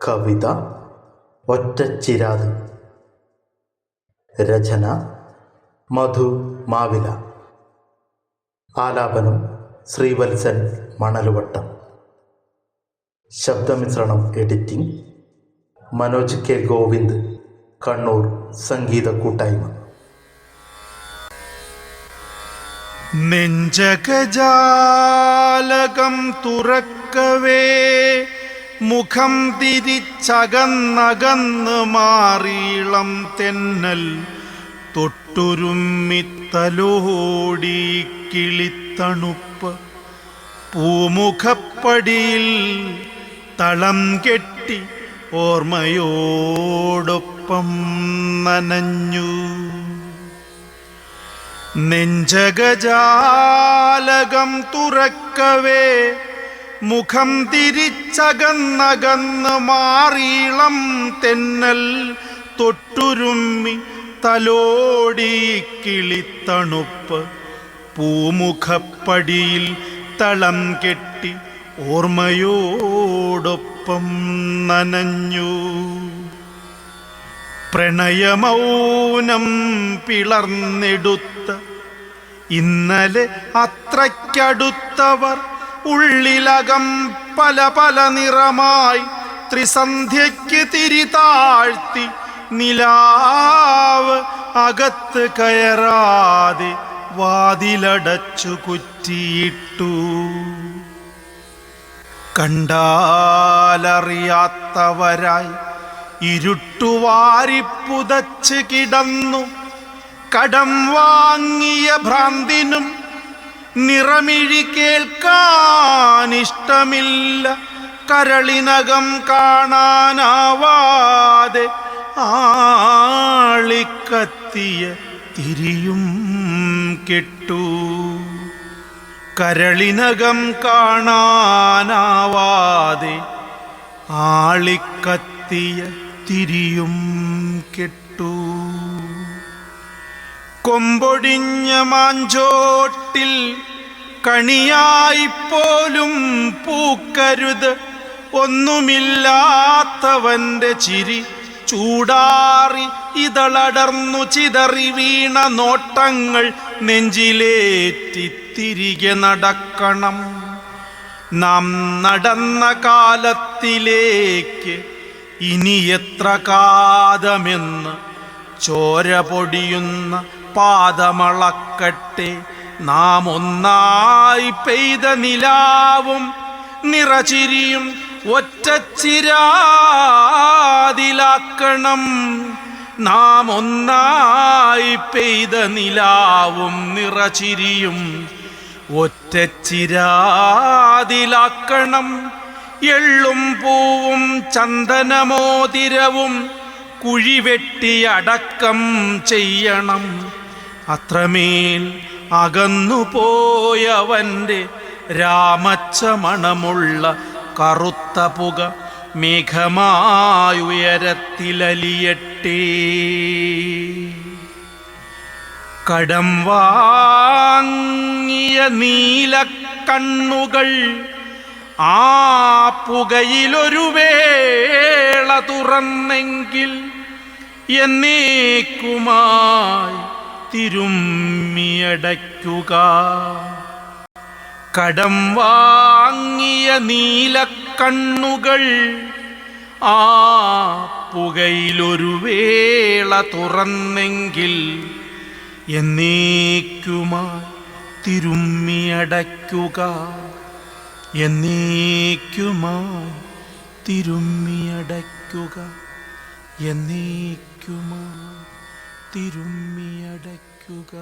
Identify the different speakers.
Speaker 1: കവിത ഒറ്റച്ചിരാത്. രചന മധു മാവില. ആലാപനം ശ്രീവത്സൻ മണലുവട്ടം. ശബ്ദമിശ്രണം editing Manoj K Govind, Kannur സംഗീത കൂട്ടായ്മ.
Speaker 2: നെഞ്ചകജാലകം തുറക്കവേ മുഖം തിരിച്ചകന്നകന്ന് മാറിയിളം തെന്നൽ തൊട്ടുരുമ്മിത്തലോടി കിളിത്തണുപ്പ് പൂമുഖപ്പടിയിൽ തളം കെട്ടി ഓർമ്മയോടൊപ്പം നനഞ്ഞു. നെഞ്ചകജാലകം തുറക്കവേ മുഖം തിരിച്ചകന്നകന്ന് മാറിയിളം തെന്നൽ തൊട്ടുരുമ്മി തലോടി കിളിത്തണുപ്പ് പൂമുഖപ്പടിയിൽ തളം കെട്ടി ഓർമ്മയോടൊപ്പം നനഞ്ഞു. പ്രണയമൗനം പിളർന്നെടുത്ത ഇന്നലെ അത്രയ്ക്കടുത്തവർ ഉള്ളിലകം പല പല നിറമായി ത്രിസന്ധ്യയ്ക്ക് തിരിതാഴ്ത്തി നിലാവ് അകത്ത് കയറാതെ വാതിലടച്ചു കുറ്റിയിട്ടു. കണ്ടാലറിയാത്തവരായി ഇരുട്ടുവാരിപ്പുതച്ച് കിടന്നു. കടം വാങ്ങിയ ഭ്രാന്തിനും നിറമിഴി കേൾക്കാനിഷ്ടമില്ല. കരളിനകം കാണാനാവാതെ ആളിക്കത്തിയ തിരിയും കെട്ടു. കരളിനകം കാണാനാവാതെ ആളിക്കത്തിയ തിരിയും കെട്ടു. കൊമ്പൊടിഞ്ഞ മാഞ്ചോട്ടിൽ കണിയായിപ്പോലും പൂക്കരുത്. ഒന്നുമില്ലാത്തവന്റെ ചിരി ചൂടാറി ഇതളടർന്നു ചിതറി വീണ നോട്ടങ്ങൾ നെഞ്ചിലേറ്റി തിരികെ നടക്കണം. നാം നടന്ന കാലത്തിലേക്ക് ഇനി എത്ര കാതമെന്ന് ചോര പൊടിയുന്ന പാദമളക്കട്ടെ. നാം ഒന്നായി പെയ്ത നിലാവും നിറചിരിയും ഒറ്റച്ചിരാതിലാക്കണം. നാം ഒന്നായി പെയ്ത നിലാവും നിറചിരിയും ഒറ്റച്ചിരാതിലാക്കണം. എള്ളും പൂവും ചന്ദനമോതിരവും കുഴിവെട്ടി അടക്കം ചെയ്യണം. അത്രമേൽ അകന്നുപോയവൻ്റെ രാമച്ച മണമുള്ള കറുത്ത പുക മേഘമായുയരത്തിലലിയട്ടെ. കടം വാങ്ങിയ നീലക്കണ്ണുകൾ ആ പുകയിലൊരു വേള തുറന്നെങ്കിൽ എന്നേക്കുമായി തിരുമ്മിയടയ്ക്കുക. കടം വാങ്ങിയ നീലക്കണ്ണുകൾ ആ പുകയിലൊരു വേള തുറന്നെങ്കിൽ എന്നേക്കുമായി തിരുമ്മിയടയ്ക്കുക. എന്നേക്കുമായി തിരുമ്മിയടയ്ക്കുക. എന്നേക്കുമായി തിരുമ്മിയടയ്ക്കുക.